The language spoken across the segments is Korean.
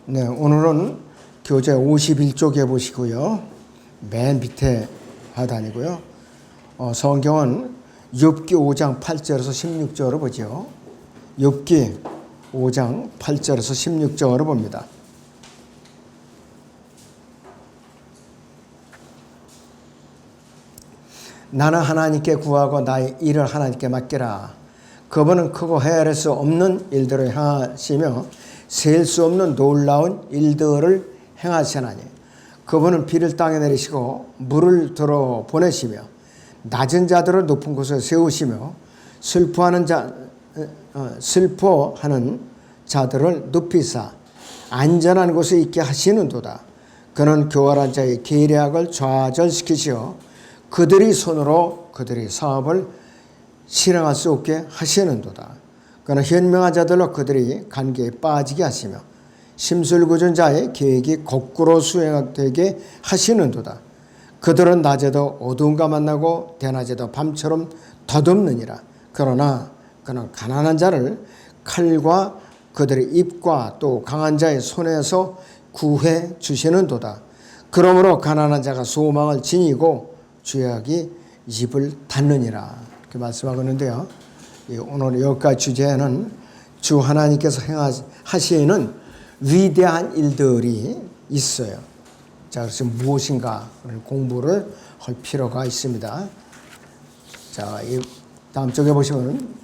네, 오늘은 교재 51쪽에 보시고요. 맨 밑에 하단이고요. 성경은 욥기 5장 8절에서 16절을 보죠. 욥기 5장 8절에서 16절을 봅니다. 나는 하나님께 구하고 나의 일을 하나님께 맡기라. 그분은 크고 헤아릴 수 없는 일들을 행하시며 셀 수 없는 놀라운 일들을 행하시나니 그분은 비를 땅에 내리시고 물을 들어 보내시며 낮은 자들을 높은 곳에 세우시며 슬퍼하는 자들을 높이사 안전한 곳에 있게 하시는도다. 그는 교활한 자의 계략을 좌절시키시어 그들이 손으로 그들의 사업을 실행할 수 없게 하시는도다. 그는 현명한 자들로 그들이 관계에 빠지게 하시며 심술궂은 자의 계획이 거꾸로 수행되게 하시는도다. 그들은 낮에도 어두움과 만나고 대낮에도 밤처럼 덧없느니라. 그러나 그는 가난한 자를 칼과 그들의 입과 또 강한 자의 손에서 구해 주시는도다. 그러므로 가난한 자가 소망을 지니고 죄악이 입을 닫느니라. 이렇게 말씀하고 있는데요. 오늘 여기까지 주제는 주 하나님께서 하시는 위대한 일들이 있어요. 자, 그래서 무엇인가 공부를 할 필요가 있습니다. 자, 이 다음 쪽에 보시면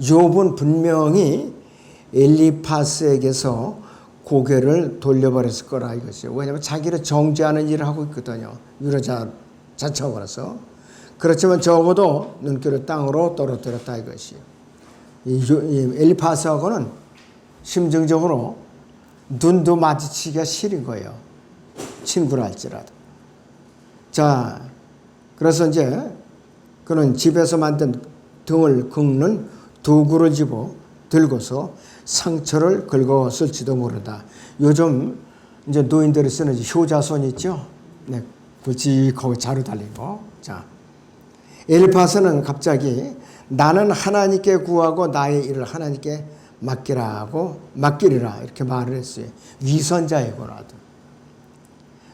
욥은 분명히 엘리파스에게서 고개를 돌려버렸을 거라 이것이요. 왜냐하면 자기를 정죄하는 일을 하고 있거든요. 유로자 자처하고서. 그렇지만 적어도 눈길을 땅으로 떨어뜨렸다 이것이요. 이 엘리파스하고는 심정적으로 눈도 마주치기가 싫은 거예요. 친구라 할지라도. 자, 그래서 이제 그는 집에서 만든 등을 긁는 도구를 들고서 상처를 긁었을지도 모른다. 요즘 이제 노인들이 쓰는 효자손 있죠? 네, 굵직하고 자루 달린 거. 자, 엘리파스는 갑자기 나는 하나님께 구하고 나의 일을 하나님께 맡기리라 이렇게 말을 했어요. 위선자이고라도.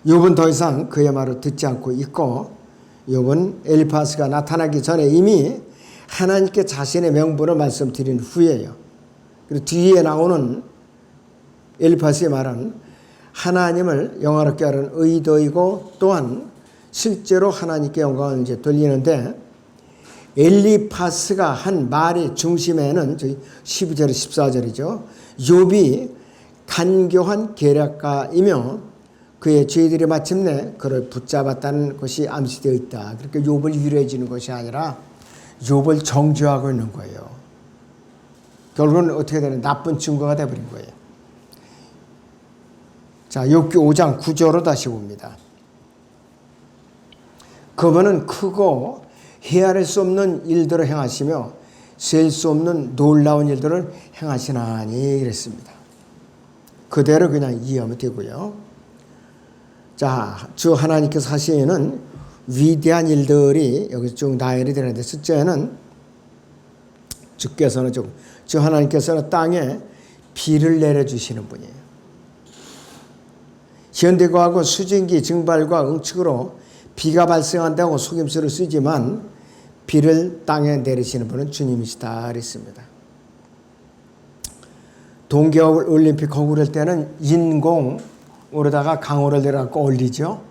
욥은 더 이상 그의 말을 듣지 않고 있고 욥은 엘리파스가 나타나기 전에 이미 하나님께 자신의 명분을 말씀드린 후에요. 그리고 뒤에 나오는 엘리파스의 말은 하나님을 영화롭게 하는 의도이고 또한 실제로 하나님께 영광을 이제 돌리는데 엘리파스가 한 말의 중심에는 12절 14절이죠. 욥이 간교한 계략가이며 그의 죄들이 마침내 그를 붙잡았다는 것이 암시되어 있다. 그러니까 욥을 위로해 주는 것이 아니라 욥을 정죄하고 있는 거예요. 결국은 어떻게 되는 나쁜 증거가 되어버린 거예요. 자, 욥기 5장 9절로 다시 봅니다. 그분은 크고 헤아릴 수 없는 일들을 행하시며 셀 수 없는 놀라운 일들을 행하시나니 그랬습니다. 그대로 그냥 이해하면 되고요. 자, 주 하나님께서 하시는 위대한 일들이 여기 쭉 나열이 되는데 첫째는 주 하나님께서는 땅에 비를 내려주시는 분이에요. 현대과학은 수증기 증발과 응축으로 비가 발생한다고 속임수를 쓰지만 비를 땅에 내리시는 분은 주님이시다 그랬습니다. 동계올림픽 거구를 때는 인공으로다가 강호를 내려갖고 올리죠.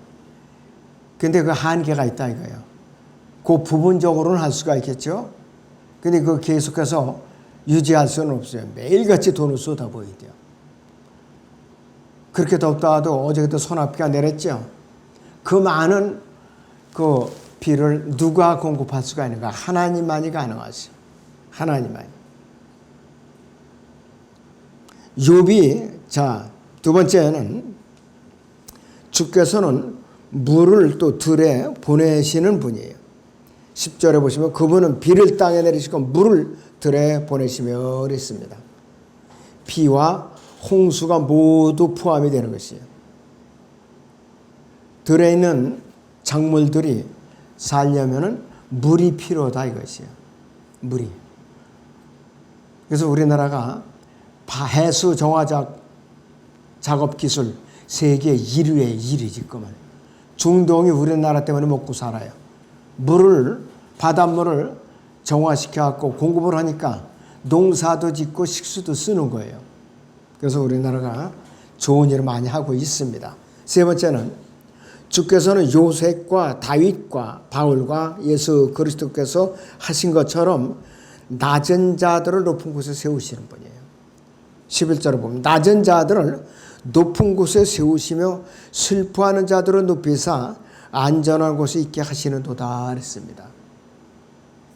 근데 그 한계가 있다 이거예요. 그 부분적으로는 할 수가 있겠죠. 근데 그 계속해서 유지할 수는 없어요. 매일같이 돈을 쏟아부어야 돼요. 그렇게 덥다가도 어제부터 소나비가 내렸죠. 그 많은 그 비를 누가 공급할 수가 있는가? 하나님만이 가능하죠. 하나님만이. 욥이 자, 두 번째는 주께서는 물을 또 들에 보내시는 분이에요. 10절에 보시면 그분은 비를 땅에 내리시고 물을 들에 보내시며 그랬습니다. 비와 홍수가 모두 포함이 되는 것이에요. 들에 있는 작물들이 살려면은 물이 필요하다 이것이에요. 물이. 그래서 우리나라가 해수 정화작 작업 기술 세계 1위의 1위지 그만. 중동이 우리나라 때문에 먹고 살아요. 바닷물을 정화시켜 갖고 공급을 하니까 농사도 짓고 식수도 쓰는 거예요. 그래서 우리나라가 좋은 일을 많이 하고 있습니다. 세 번째는 주께서는 요셉과 다윗과 바울과 예수 그리스도께서 하신 것처럼 낮은 자들을 높은 곳에 세우시는 분이에요. 11절을 보면 낮은 자들을 높은 곳에 세우시며 슬퍼하는 자들을 높이사 안전한 곳에 있게 하시는도다 그랬습니다.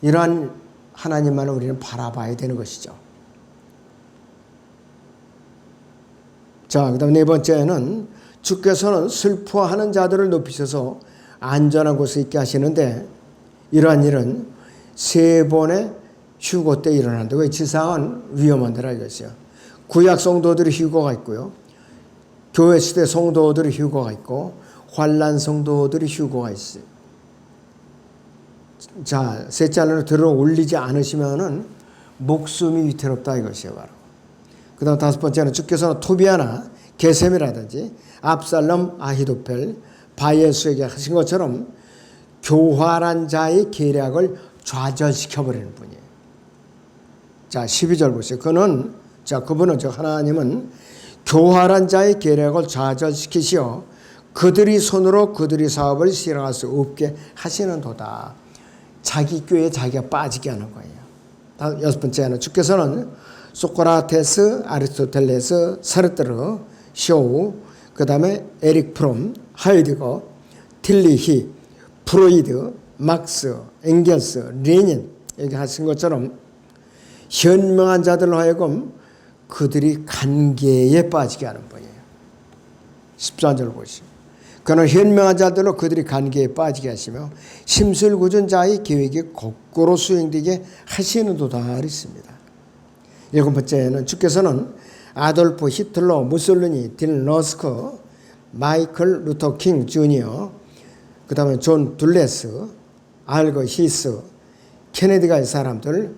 이러한 하나님만을 우리는 바라봐야 되는 것이죠. 자, 그 다음 네 번째는 주께서는 슬퍼하는 자들을 높이셔서 안전한 곳에 있게 하시는데 이러한 일은 세 번의 휴거 때 일어난다. 왜? 지상은 위험한 데라 이것이요. 구약 성도들의 휴거가 있고요. 교회 시대 성도들의 휴거가 있고 환난 성도들의 휴거가 있어요. 자, 셋째 하늘로 들어 올리지 않으시면은 목숨이 위태롭다 이것이에요. 바로. 그 다음 다섯 번째는 주께서는 토비아나 게셈이라든지 압살롬, 아히도펠, 바예수에게 하신 것처럼 교활한 자의 계략을 좌절시켜버리는 분이에요. 자, 12절 보세요. 그분은 하나님은 교활한 자의 계략을 좌절시키시어 그들이 손으로 그들이 사업을 실행할 수 없게 하시는도다. 자기 꾀에 자기가 빠지게 하는 거예요. 여섯 번째는 주께서는 소크라테스, 아리스토텔레스, 사르트르, 쇼우, 그 다음에 에릭 프롬, 하이드거, 틸리히, 프로이드, 막스, 엥겔스, 레닌 이렇게 하신 것처럼 현명한 자들로 하여금 그들이 간계에 빠지게 하는 분이에요. 13절 보시죠. 그는 현명한 자들로 그들이 간계에 빠지게 하시며 심술궂은 자의 계획이 거꾸로 수행되게 하시는도다 그랬습니다. 일곱 번째는 주께서는 아돌프 히틀러, 무솔리니, 딘 러스크, 마이클 루터 킹 주니어, 그 다음에 존 둘레스, 알거 히스, 케네디가 이 사람들,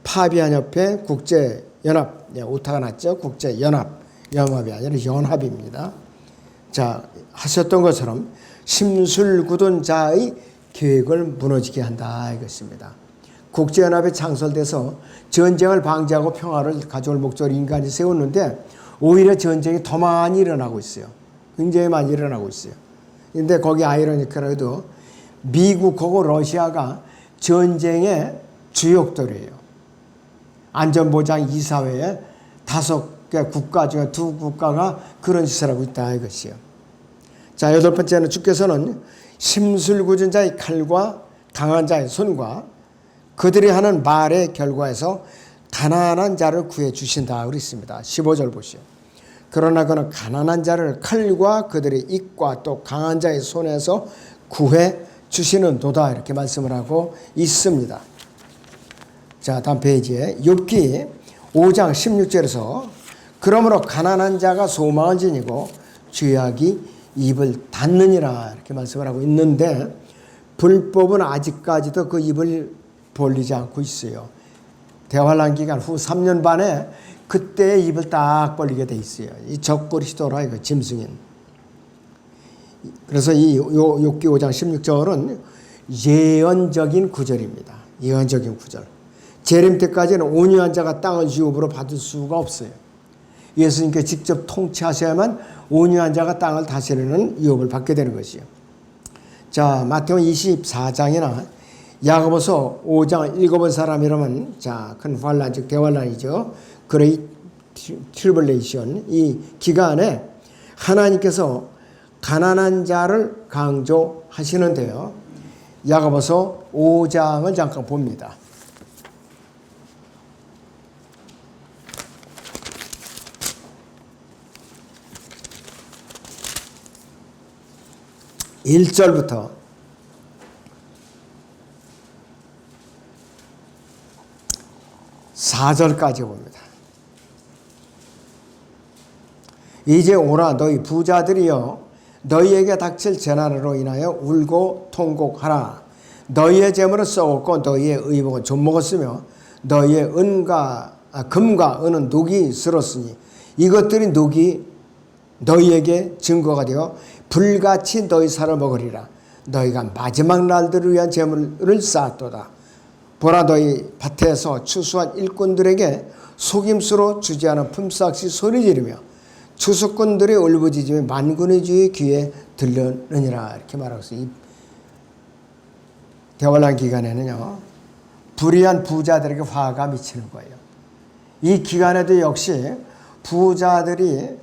파비안 협회 국제연합, 오타가 났죠. 연합이 아니라 연합입니다. 자, 하셨던 것처럼 심술궂은 자의 계획을 무너지게 한다 이것입니다. 국제연합이 창설돼서 전쟁을 방지하고 평화를 가져올 목적으로 인간이 세웠는데 오히려 전쟁이 더 많이 일어나고 있어요. 굉장히 많이 일어나고 있어요. 그런데 거기 아이러니컬하게도 미국하고 러시아가 전쟁의 주역들이에요. 안전보장 이사회에 5개 국가 중에 2국가가 그런 짓을 하고 있다 이것이요. 자, 여덟 번째는 주께서는 심술궂은 자의 칼과 강한 자의 손과 그들이 하는 말의 결과에서 가난한 자를 구해 주신다 그랬습니다. 15절 보시오. 그러나 그는 가난한 자를 칼과 그들의 입과 또 강한 자의 손에서 구해 주시는도다 이렇게 말씀을 하고 있습니다. 자, 다음 페이지에 욥기 5장 16절에서 그러므로 가난한 자가 소망을 지니고 죄악이 입을 닫느니라 이렇게 말씀을 하고 있는데 불법은 아직까지도 그 입을 벌리지 않고 있어요. 대환란 기간 후 3년 반에 그때 입을 딱 벌리게 돼 있어요. 이 적그리스도라 이거 짐승인. 그래서 이 욥기 5장 16절은 예언적인 구절입니다. 예언적인 구절. 재림 때까지는 온유한 자가 땅을 유업으로 받을 수가 없어요. 예수님께 직접 통치하셔야만 온유한 자가 땅을 다스리는 유업을 받게 되는 것이요. 자, 마태복음 24장이나 야고보서 5장 읽어본 사람이라면 자, 큰 환란 즉 대환란이죠. 그레이트 트리블레이션 이 기간에 하나님께서 가난한 자를 강조하시는데요. 야고보서 5장을 잠깐 봅니다. 1절부터 4절까지 봅니다. 이제 오라 너희 부자들이여 너희에게 닥칠 재난으로 인하여 울고 통곡하라. 너희의 재물은 썩었고 너희의 의복은 좀먹었으며 너희의 금과 은은 녹이 슬었으니 이것들이 녹이 너희에게 증거가 되어 불같이 너희 살을 먹으리라. 너희가 마지막 날들을 위한 재물을 쌓았도다. 보라, 너희 밭에서 추수한 일꾼들에게 속임수로 주지 않은 품삯이 소리 지르며 추수꾼들의 울부짖음이 만군의 주의 귀에 들려느니라. 이렇게 말하고 있어요. 이 대환란 기간에는요, 불의한 부자들에게 화가 미치는 거예요. 이 기간에도 역시 부자들이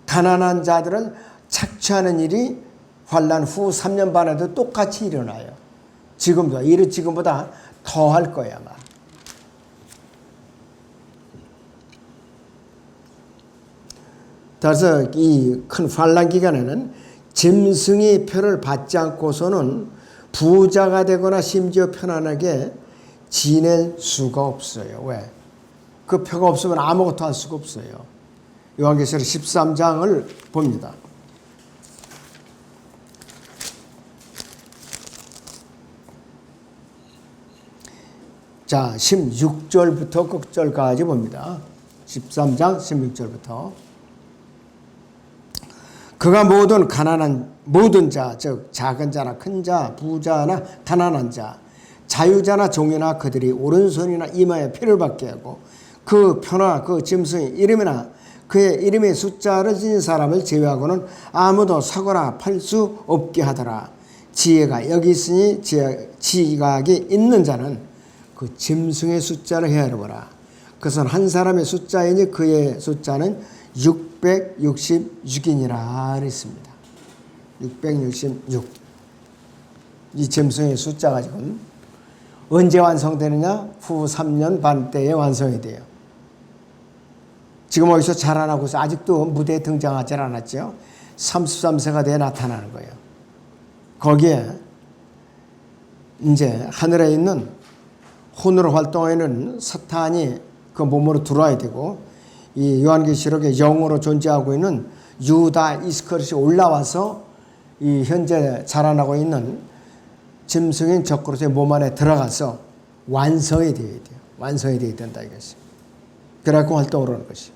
가난한 자들을 착취하는 일이 환란 후 3년 반에도 똑같이 일어나요. 지금보다 더 할 거야 아마. 따라서 이 큰 환란 기간에는 짐승의 표를 받지 않고서는 부자가 되거나 심지어 편안하게 지낼 수가 없어요. 왜? 그 표가 없으면 아무것도 할 수가 없어요. 요한계시록 13장을 봅니다. 자, 16절부터 끝절까지 봅니다. 13장 16절부터. 그가 모든 자, 즉 작은 자나 큰 자, 부자나 가난한 자, 자유자나 종이나 그들이 오른손이나 이마에 피를 받게 하고 그 표나 그 짐승의 이름이나 그의 이름의 숫자를 지닌 사람을 제외하고는 아무도 사거나 팔 수 없게 하더라. 지혜가 여기 있으니 지각이 있는 자는 그 짐승의 숫자를 헤아려보라. 그것은 한 사람의 숫자이니 그의 숫자는 666이니라 그랬습니다. 666. 이 짐승의 숫자가 지금 언제 완성되느냐? 후 3년 반 때에 완성이 돼요. 지금 어디서 자라나고 있어? 아직도 무대에 등장하지 않았죠. 33세가 돼 나타나는 거예요. 거기에 이제 하늘에 있는 혼으로 활동하는 사탄이 그 몸으로 들어와야 되고, 이 요한계시록에 영으로 존재하고 있는 유다 이스커리ot이 올라와서 이 현재 자라나고 있는 짐승인 적그리스도의 몸 안에 들어가서 완성이 되어야 돼요. 완성이 되어야 된다 이것이. 그래갖고 활동을 하는 것이.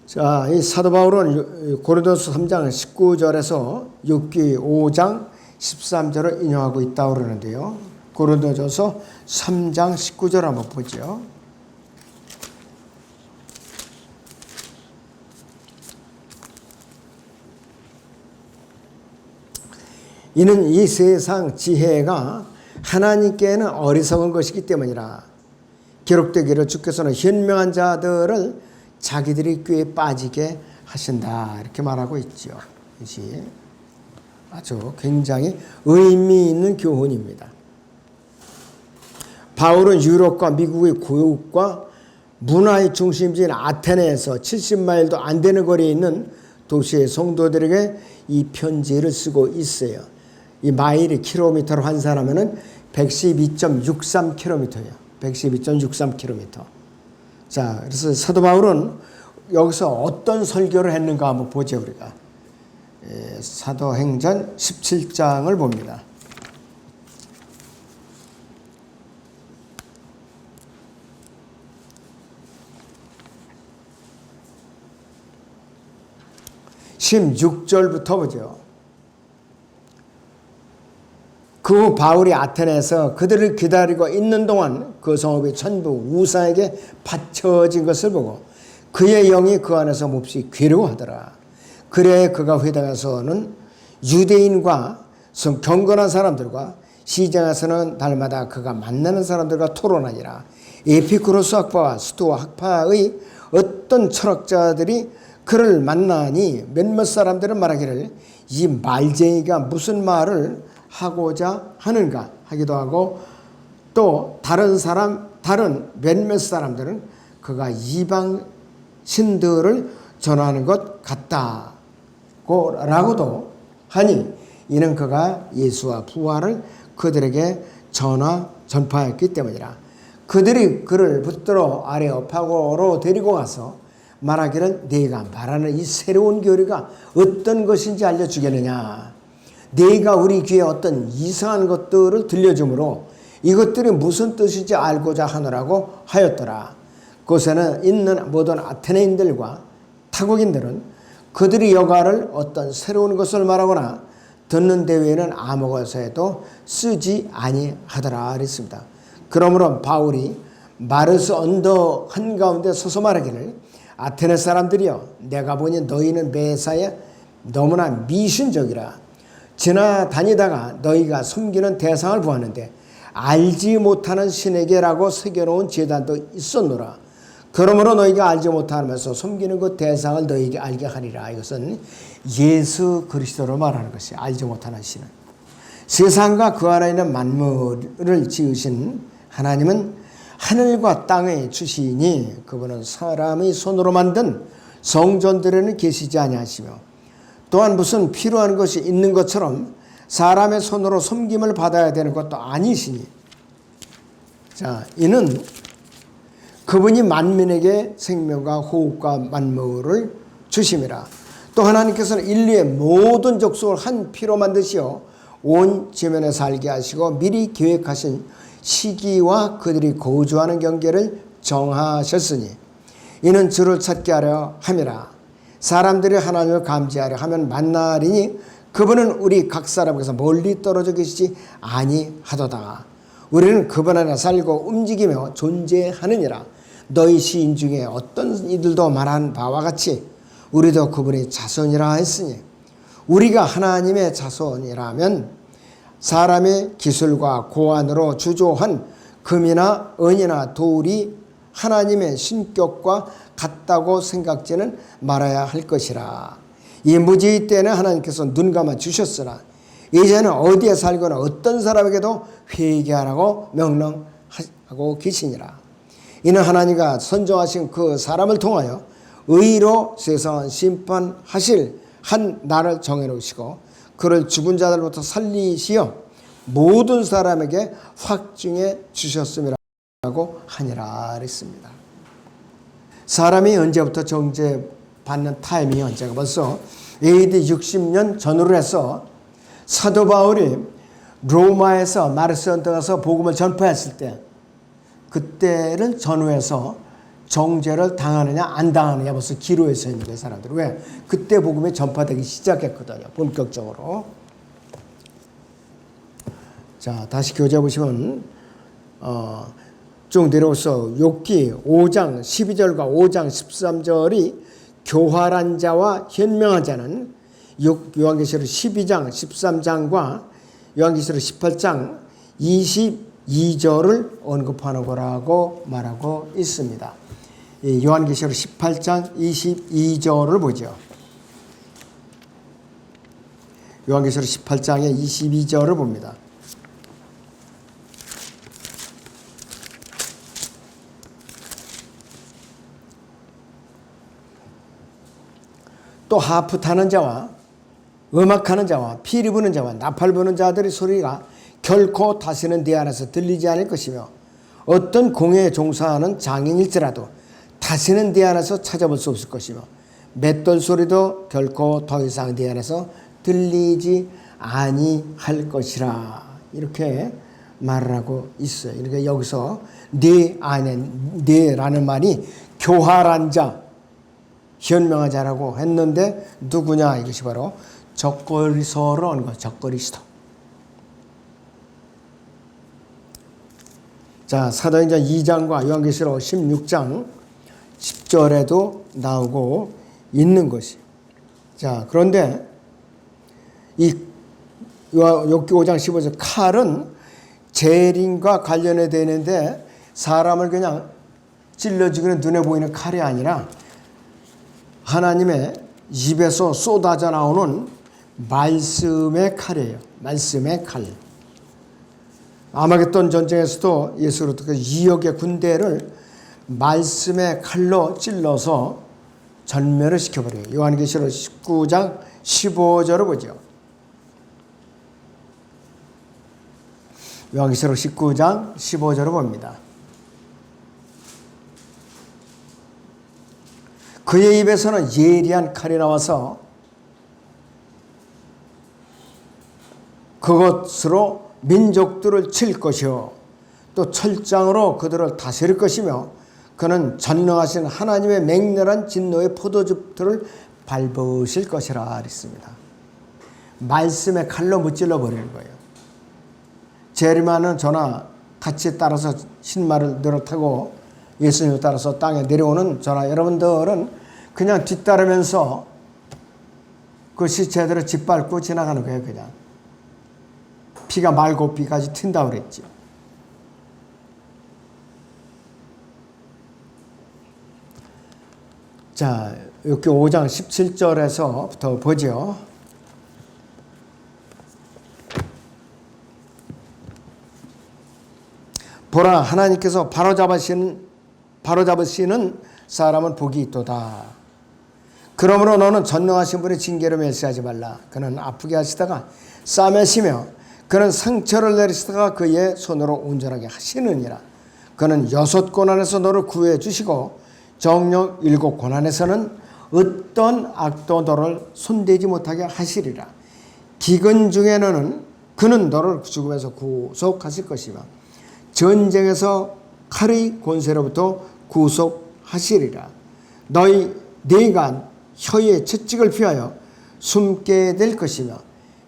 자, 이 사도 바울은 고린도서 3장 19절에서 6기 5장 13절을 인용하고 있다고 그러는데요. 고린도전서 3장 19절 한번 보죠. 이는 이 세상 지혜가 하나님께는 어리석은 것이기 때문이라. 기록되기를 주께서는 현명한 자들을 자기들이 꾀에 빠지게 하신다. 이렇게 말하고 있죠. 이것이 아주 굉장히 의미 있는 교훈입니다. 바울은 유럽과 미국의 교육과 문화의 중심지인 아테네에서 70마일도 안 되는 거리에 있는 도시의 성도들에게 이 편지를 쓰고 있어요. 이 마일이 킬로미터로 환산하면 112.63km예요. 112.63km. 자, 그래서 사도 바울은 여기서 어떤 설교를 했는가 한번 보죠, 우리가. 사도행전 17장을 봅니다. (16절부터) 보죠. 그 후 바울이 아테네에서 그들을 기다리고 있는 동안 그 성읍이 전부 우상에게 바쳐진 것을 보고 그의 영이 그 안에서 몹시 괴로워하더라. 그래 그가 회당에서는 유대인과 경건한 사람들과 시장에서는 날마다 그가 만나는 사람들과 토론하니라. 에피쿠로스 학파와 스토아 학파의 어떤 철학자들이 그를 만나니 몇몇 사람들은 말하기를 이 말쟁이가 무슨 말을 하고자 하는가 하기도 하고, 또 다른 몇몇 사람들은 그가 이방 신들을 전하는 것 같다고 라고도 하니, 이는 그가 예수와 부활을 그들에게 전파했기 때문이라. 그들이 그를 붙들어 아레오파고로 데리고 가서 말하기를 네가 말하는 이 새로운 교리가 어떤 것인지 알려주겠느냐. 네가 우리 귀에 어떤 이상한 것들을 들려주므로 이것들이 무슨 뜻인지 알고자 하느라고 하였더라. 그곳에는 있는 모든 아테네인들과 타국인들은 그들의 여가를 어떤 새로운 것을 말하거나 듣는 데 외에는 아무것에도 쓰지 아니하더라 그랬습니다. 그러므로 바울이 마르스 언덕 한가운데 서서 말하기를 아테네 사람들이여 내가 보니 너희는 매사에 너무나 미신적이라. 지나다니다가 너희가 섬기는 대상을 보았는데 알지 못하는 신에게라고 새겨놓은 제단도 있었노라. 그러므로 너희가 알지 못하면서 섬기는 그 대상을 너희에게 알게 하리라. 이것은 예수 그리스도로 말하는 것이 알지 못하는 신은. 세상과 그 안에 있는 만물을 지으신 하나님은 하늘과 땅의 주시니 그분은 사람의 손으로 만든 성전들에는 계시지 아니하시며 또한 무슨 필요한 것이 있는 것처럼 사람의 손으로 섬김을 받아야 되는 것도 아니시니. 자, 이는 그분이 만민에게 생명과 호흡과 만물을 주심이라. 또 하나님께서는 인류의 모든 족속을 한 피로 만드시어 온 지면에 살게 하시고 미리 계획하신 시기와 그들이 거주하는 경계를 정하셨으니 이는 주를 찾게 하려 함이라. 사람들이 하나님을 감지하려 하면 만나리니 그분은 우리 각 사람에게서 멀리 떨어져 계시지 아니하도다. 우리는 그분 안에 살고 움직이며 존재하느니라. 너희 시인 중에 어떤 이들도 말한 바와 같이 우리도 그분의 자손이라 했으니 우리가 하나님의 자손이라면 사람의 기술과 고안으로 주조한 금이나 은이나 돌이 하나님의 신격과 같다고 생각지는 말아야 할 것이라. 이 무지의 때는 하나님께서 눈 감아 주셨으나 이제는 어디에 살거나 어떤 사람에게도 회개하라고 명령하고 계시니라. 이는 하나님과 선정하신 그 사람을 통하여 의로 세상을 심판하실 한 날을 정해놓으시고 그를 죽은 자들로부터 살리시어 모든 사람에게 확증해 주셨음이라고 하니라 그랬습니다. 사람이 언제부터 정죄받는 타이밍이 언제가 벌써 AD 60년 전후로 해서 사도 바울이 로마에서 마르스 언덕에 가서 복음을 전파했을 때 그때를 전후해서 정죄를 당하느냐 안 당하느냐 벌써 기로에 서 있는 거예요. 사람들. 왜? 그때 복음이 전파되기 시작했거든요. 본격적으로. 자, 다시 교재 보시면 쭉 내려오서 욥기 5장 12절과 5장 13절이 교활한 자와 현명한 자는 요한계시록 12장 13장과 요한계시록 18장 22절을 언급하는 거라고 말하고 있습니다. 요한계시록 18장 22절을 보죠. 요한계시록 18장의 22절을 봅니다. 또 하프 타는 자와 음악하는 자와 피리 부는 자와 나팔 부는 자들의 소리가 결코 다시는 네 안에서 들리지 않을 것이며 어떤 공예에 종사하는 장인일지라도 다시는 네 안에서 찾아볼 수 없을 것이며 맷돌 소리도 결코 더 이상 네 안에서 들리지 아니할 것이라. 이렇게 말을 하고 있어요. 그러니까 여기서 네 안에 네라는 말이 교활한 자, 현명한 자라고 했는데 누구냐? 이것이 바로 적그리스도로 하는 거예요. 적그리스도. 자, 사도행전 2장과 요한계시록 16장 10절에도 나오고 있는 것이. 자, 그런데 이 욥기 5장 15절 칼은 재림과 관련이 되는데 사람을 그냥 찔러 죽이는 눈에 보이는 칼이 아니라 하나님의 입에서 쏟아져 나오는 말씀의 칼이에요. 말씀의 칼. 아마겟돈 전쟁에서도 예수 그리스도 2억의 군대를 말씀의 칼로 찔러서 전멸을 시켜버려요. 요한계시록 19장 15절을 보죠. 요한계시록 19장 15절을 봅니다. 그의 입에서는 예리한 칼이 나와서 그것으로 민족들을 칠 것이요 또 철장으로 그들을 다스릴 것이며 그는 전능하신 하나님의 맹렬한 진노의 포도즙들을 밟으실 것이라 그랬습니다. 말씀에 칼로 무찔러 버리는 거예요. 제리마는 저나 같이 따라서 신말을 늘어타고 예수님을 따라서 땅에 내려오는 저나 여러분들은 그냥 뒤따르면서 그 시체들을 짓밟고 지나가는 거예요. 그냥 피가 말고 피까지 튄다고 그랬죠. 자, 여기 5장 17절에서부터 보죠. 보라, 하나님께서 바로잡으시는 사람은 복이 있도다. 그러므로 너는 전능하신 분의 징계로 멸시하지 말라. 그는 아프게 하시다가 싸매시며 그는 상처를 내리시다가 그의 손으로 온전하게 하시느니라. 그는 6 고난에서 너를 구해 주시고 정령 7 고난에서는 어떤 악도 너를 손대지 못하게 하시리라. 기근 중에는 그는 너를 죽음에서 구속하실 것이며 전쟁에서 칼의 권세로부터 구속하시리라. 네가 혀의 채찍을 피하여 숨게 될 것이며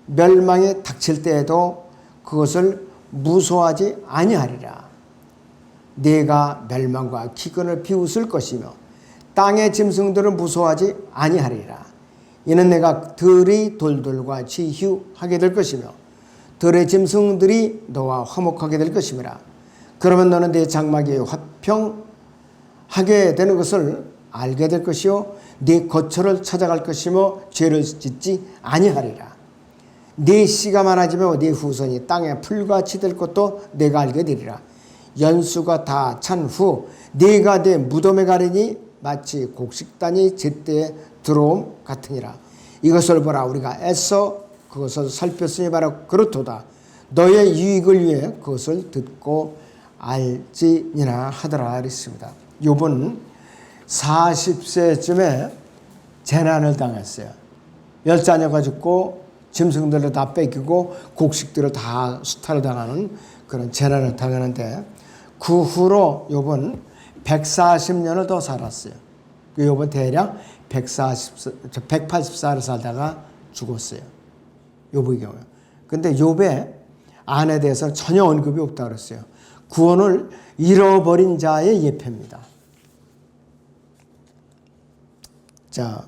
멸망에 닥칠 때에도 그것을 무서워하지 아니하리라. 네가 멸망과 기근을 비웃을 것이며 땅의 짐승들을 무서워하지 아니하리라. 이는 내가 들의 돌들과 치유하게 될 것이며 들의 짐승들이 너와 화목하게 될 것이므라. 그러면 너는 네 장막이 화평하게 되는 것을 알게 될 것이요 네 거처를 찾아갈 것이며 죄를 짓지 아니하리라. 네 씨가 많아지며 네 후손이 땅에 풀같이 될 것도 내가 알게 되리라. 연수가 다 찬 후 네가 내 무덤에 가리니 마치 곡식단이 제때에 들어옴 같으니라. 이것을 보라, 우리가 애써 그것을 살폈으니 바로 그렇도다. 너의 유익을 위해 그것을 듣고 알지니라 하더라 그랬습니다. 욥은 40세쯤에 재난을 당했어요. 10자녀가 죽고 짐승들을 다 뺏기고 곡식들을 다 수탈을 당하는 그런 재난을 당하는데 그 후로 욥은 140년을 더 살았어요. 욥은 대략 180살을 살다가 죽었어요. 욥의 경우에. 근데 욥의 아내에 대해서는 전혀 언급이 없다고 그랬어요. 구원을 잃어버린 자의 예표입니다. 자,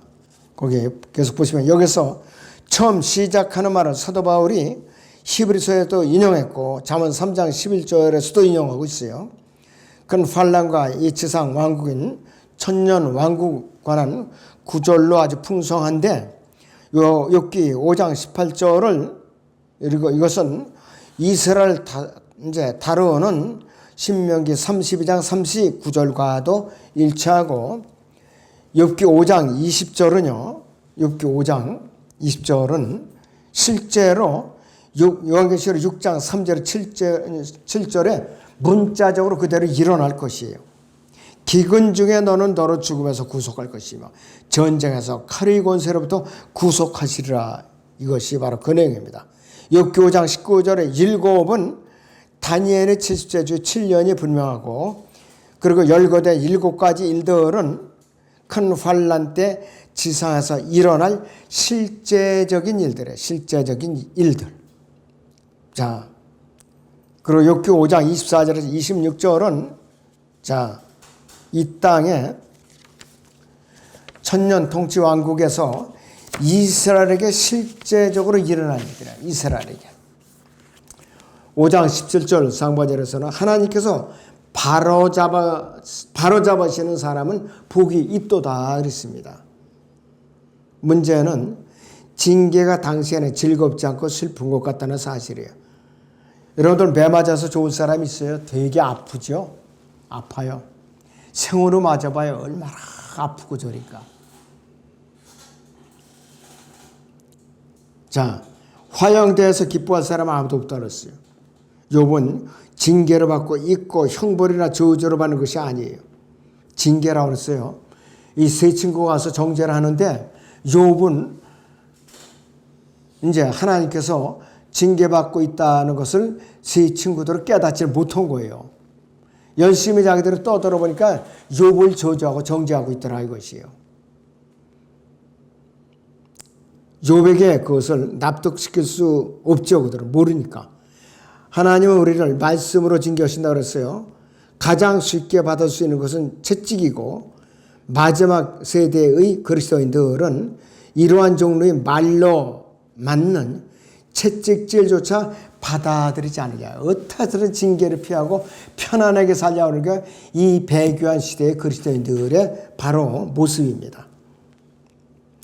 거기 계속 보시면 여기서 처음 시작하는 말은 사도 바울이 히브리서에도 인용했고 잠언 3장 11절에서도 인용하고 있어요. 그는 환난과 이 지상 왕국인 천년 왕국 관한 구절로 아주 풍성한데 욥기 5장 18절을 그리고 이것은 이스라엘 이제 다루는 신명기 32장 39절과도 일치하고 욥기 5장 20절은요. 욥기 5장 20절은 실제로 요한계시록 6장 3절 7절에 문자적으로 그대로 일어날 것이에요. 기근 중에 너는 너로 죽음에서 구속할 것이며 전쟁에서 칼의 권세로부터 구속하시리라. 이것이 바로 그 내용입니다. 욥기 5장 19절에 일곱은 다니엘의 70세 주 7년이 분명하고 그리고 열거된 7가지 일들은 큰 환난 때 지상에서 일어날 실제적인 일들. 자, 그리고 욥기 5장 24절에서 26절은 자, 이 땅에 천년 통치 왕국에서 이스라엘에게 실제적으로 일어날 일이라. 이스라엘에게. 5장 17절 상반절에서는 하나님께서 바로잡으시는 사람은 복이 있도다 그랬습니다. 문제는 징계가 당시에는 즐겁지 않고 슬픈 것 같다는 사실이에요. 여러분들 매 맞아서 좋은 사람 있어요? 되게 아프죠? 아파요. 생으로 맞아봐요. 얼마나 아프고 저리까. 자, 화형대에서 기뻐할 사람은 아무도 없다 그랬어요. 욥은 징계를 받고 있고 형벌이나 저주를 받는 것이 아니에요. 징계라고 그랬어요. 이 세 친구가 와서 정죄를 하는데 욥은 이제 하나님께서 징계받고 있다는 것을 세 친구들은 깨닫지 못한 거예요. 열심히 자기들이 떠들어 보니까 욥을 저주하고 정죄하고 있더라 이것이에요. 욥에게 그것을 납득시킬 수 없죠. 그들은 모르니까. 하나님은 우리를 말씀으로 징계하신다고 그랬어요. 가장 쉽게 받을 수 있는 것은 채찍이고 마지막 세대의 그리스도인들은 이러한 종류의 말로 맞는 채찍질조차 받아들이지 않으냐. 어떻게든 징계를 피하고 편안하게 살려고 하는 게 이 배교한 시대의 그리스도인들의 바로 모습입니다.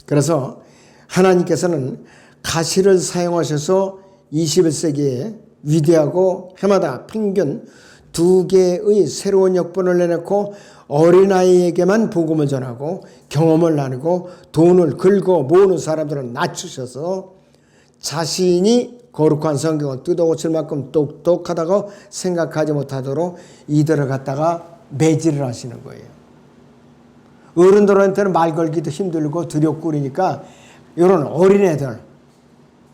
그래서 하나님께서는 가시를 사용하셔서 21세기에 위대하고 해마다 평균 2개의 새로운 역본을 내놓고 어린아이에게만 복음을 전하고 경험을 나누고 돈을 긁어 모으는 사람들을 낮추셔서 자신이 거룩한 성경을 뜯어고칠 만큼 똑똑하다고 생각하지 못하도록 이들을 갖다가 매질을 하시는 거예요. 어른들한테는 말 걸기도 힘들고 두렵고 이런 어린애들,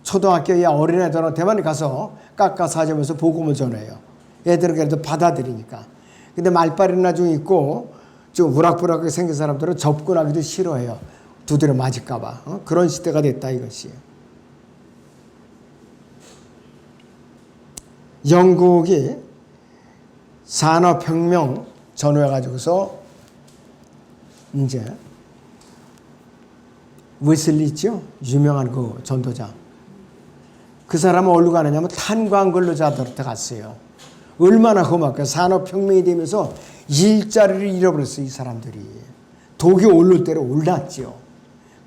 초등학교의 어린애들한테만 가서 깎아사지면서 복음을 전해요. 애들은 그래도 받아들이니까. 근데 말빨이나 좀 있고 좀 우락부락하게 생긴 사람들은 접근하기도 싫어해요. 두드려 맞을까봐. 그런 시대가 됐다 이것이에요. 영국이 산업혁명 전후해 가지고서 이제 웨슬리 있죠? 유명한 그 전도자. 그 사람은 어디로 가느냐면 탄광 근로자들한테 갔어요. 얼마나 험악해. 산업혁명이 되면서 일자리를 잃어버렸어요. 이 사람들이. 독이 오를 대로 올랐죠.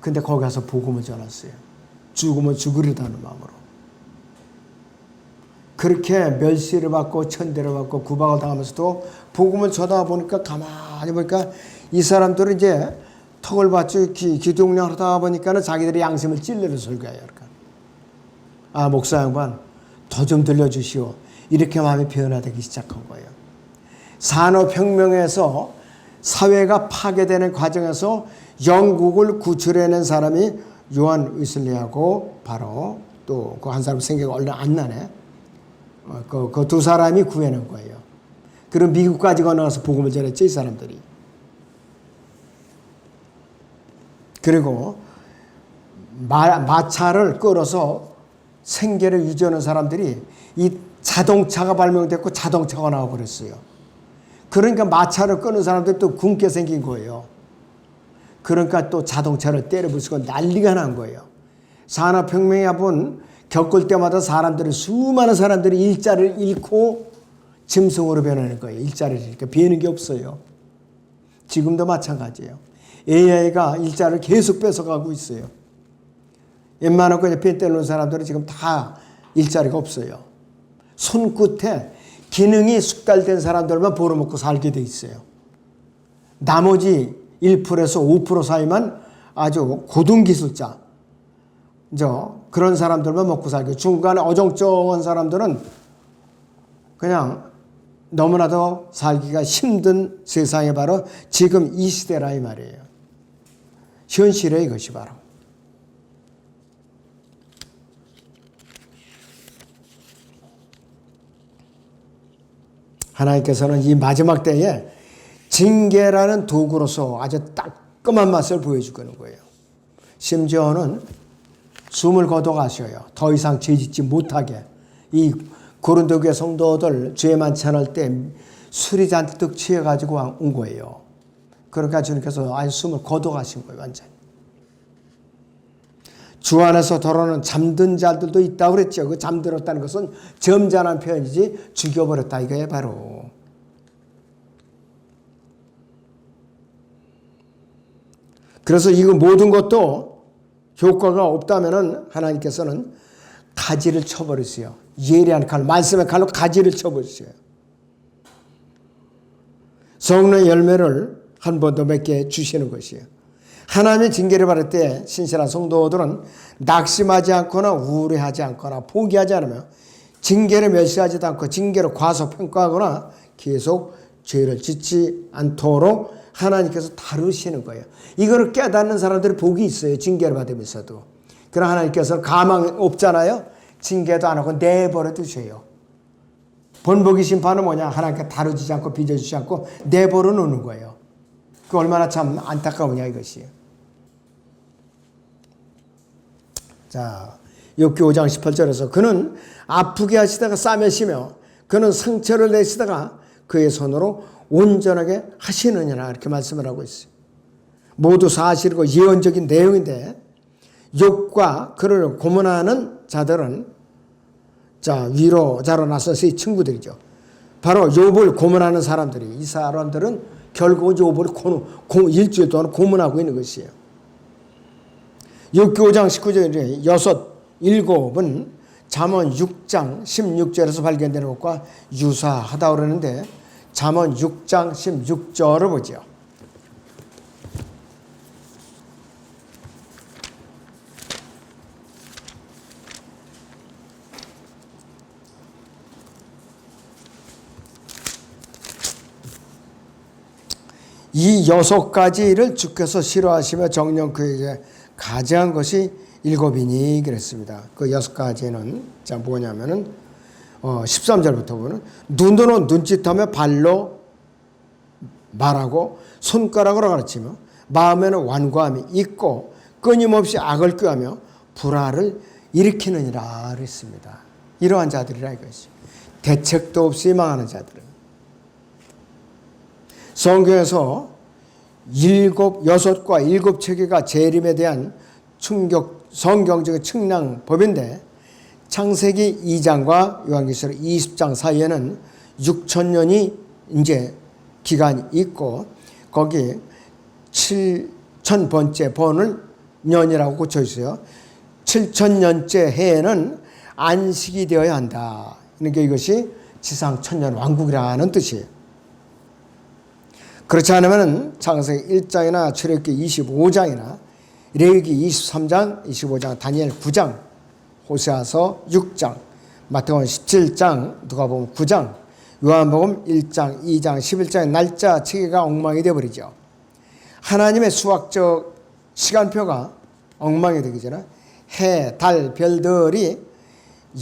근데 거기 가서 복음을 전했어요. 죽으면 죽으리다는 마음으로. 그렇게 멸시를 받고 천대를 받고 구박을 당하면서도 복음을 전하다 보니까 가만히 보니까 이 사람들은 이제 턱을 받쳐 기독령을 하다 보니까는 자기들의 양심을 찔러서 설교해요. 아, 목사 양반, 더 좀 들려주시오. 이렇게 마음이 변화되기 시작한 거예요. 산업혁명에서 사회가 파괴되는 과정에서 영국을 구출해낸 사람이 요한 웨슬리하고 바로 또 그 한 사람 생각이 얼마 안 나네. 그 두 사람이 구해낸 거예요. 그럼 미국까지 건너가서 복음을 전했죠, 이 사람들이. 그리고 마차를 끌어서 생계를 유지하는 사람들이 이 자동차가 발명됐고 자동차가 나와버렸어요. 그러니까 마차를 끄는 사람들이 또 굶게 생긴 거예요. 그러니까 또 자동차를 때려 부수고 난리가 난 거예요. 산업혁명이 한번 겪을 때마다 수많은 사람들이 일자리를 잃고 짐승으로 변하는 거예요. 일자리를 잃으니까 비는 게 없어요. 지금도 마찬가지예요. AI가 일자리를 계속 뺏어가고 있어요. 웬만하고 그냥 펜 때리는 사람들은 지금 다 일자리가 없어요. 손끝에 기능이 숙달된 사람들만 벌어먹고 살게 돼 있어요. 나머지 1%에서 5% 사이만 아주 고등기술자, 그런 사람들만 먹고 살고, 중간에 어정쩡한 사람들은 그냥 너무나도 살기가 힘든 세상에 바로 지금 이 시대라 이 말이에요. 현실에 이것이 바로. 하나님께서는 이 마지막 때에 징계라는 도구로서 아주 따끔한 맛을 보여주는 거예요. 심지어는 숨을 거둬가셔요. 더 이상 죄짓지 못하게. 이 고린도 교회 성도들 죄 만찬할 때 술이 잔뜩 취해가지고 온 거예요. 그러니까 주님께서 아예 숨을 거둬가신 거예요. 완전히. 주 안에서 더러는 잠든 자들도 있다고 그랬죠. 그 잠들었다는 것은 점잖은 표현이지 죽여버렸다 이거예요 바로. 그래서 이거 모든 것도 효과가 없다면은 하나님께서는 가지를 쳐버리세요. 예리한 칼, 말씀의 칼로 가지를 쳐버리세요. 성령의 열매를 한 번 더 맺게 주시는 것이에요. 하나님의 징계를 받을 때 신실한 성도들은 낙심하지 않거나 우울해하지 않거나 포기하지 않으며 징계를 멸시하지도 않고 징계로 과소평가하거나 계속 죄를 짓지 않도록 하나님께서 다루시는 거예요. 이거를 깨닫는 사람들이 복이 있어요. 징계를 받으면서도. 그러나 하나님께서 가망 없잖아요. 징계도 안 하고 내버려 두셔요. 번복의 심판은 뭐냐? 하나님께 다루지 않고 빚어주지 않고 내버려 놓는 거예요. 그 얼마나 참 안타까우냐 이것이. 자, 욥기 5장 18절에서 그는 아프게 하시다가 싸매시며 그는 상처를 내시다가 그의 손으로 온전하게 하시느니라 이렇게 말씀을 하고 있어요. 모두 사실이고 예언적인 내용인데 욥과 그를 고문하는 자들은 자 위로자로 나서서 이 친구들이죠. 바로 욥을 고문하는 사람들이 이 사람들은 결국 욥을 일주일 동안 고문하고 있는 것이에요. 욥기 5장 19절에 7은 잠언 6장 16절에서 발견되는 것과 유사하다고 그러는데 잠언 6장 16절을 보죠. 이 6가지를 주께서 싫어하시며 정녕 그에게 가증한 것이 7이니 그랬습니다. 그 6가지는 자 뭐냐면은 13절부터 보면 눈으로 눈짓하며 발로 말하고 손가락으로 가르치며 마음에는 완고함이 있고 끊임없이 악을 꾀하며 불화를 일으키느니라 그랬습니다. 이러한 자들이라 이것이. 대책도 없이 망하는 자들은. 성경에서 6과 7체계가 재림에 대한 성경적인 측량법인데 창세기 2장과 요한계시록 20장 사이에는 6,000년이 이제 기간이 있고 거기 7,000번째 번을 년이라고 고쳐 있어요. 7,000년째 해에는 안식이 되어야 한다. 그러니까 이것이 지상 천년 왕국이라는 뜻이에요. 그렇지 않으면 창세기 1장이나 출애굽기 25장이나 레위기 23장, 25장, 다니엘 9장, 호세아서 6장, 마태복음 17장, 누가복음 9장, 요한복음 1장, 2장, 11장의 날짜 체계가 엉망이 되어버리죠. 하나님의 수학적 시간표가 엉망이 되기 전에 해, 달, 별들이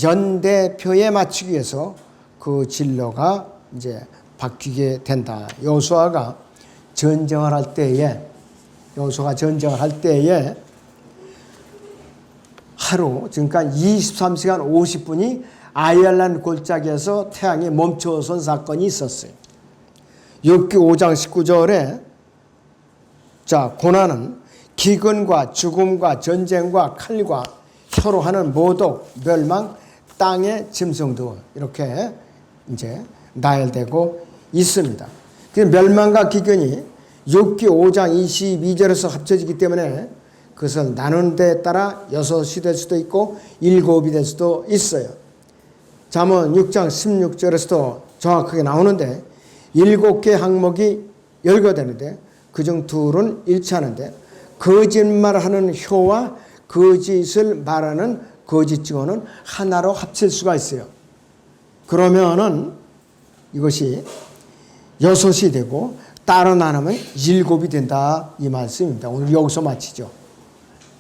연대표에 맞추기 위해서 그 진로가 이제 바뀌게 된다. 여호수아가 전쟁을 할 때에 하루 지금까지 23시간 50분이 아얄란 골짜기에서 태양이 멈춰선 사건이 있었어요. 욥기 5장 19절에 자 고난은 기근과 죽음과 전쟁과 칼과 혀로 하는 모독, 멸망, 땅의 짐승도 이렇게 이제 나열되고 있습니다. 멸망과 기근이 욥기 5장 22절에서 합쳐지기 때문에 그것을 나누는 데에 따라 6이 될 수도 있고 7이 될 수도 있어요. 잠언 6장 16절에서도 정확하게 나오는데 7개 항목이 열거되는데 그중 2는 일치하는데 거짓말하는 혀와 거짓을 말하는 거짓 증언은 하나로 합칠 수가 있어요. 그러면은 이것이 6이 되고 따로 나누면 7이 된다 이 말씀입니다. 오늘 여기서 마치죠.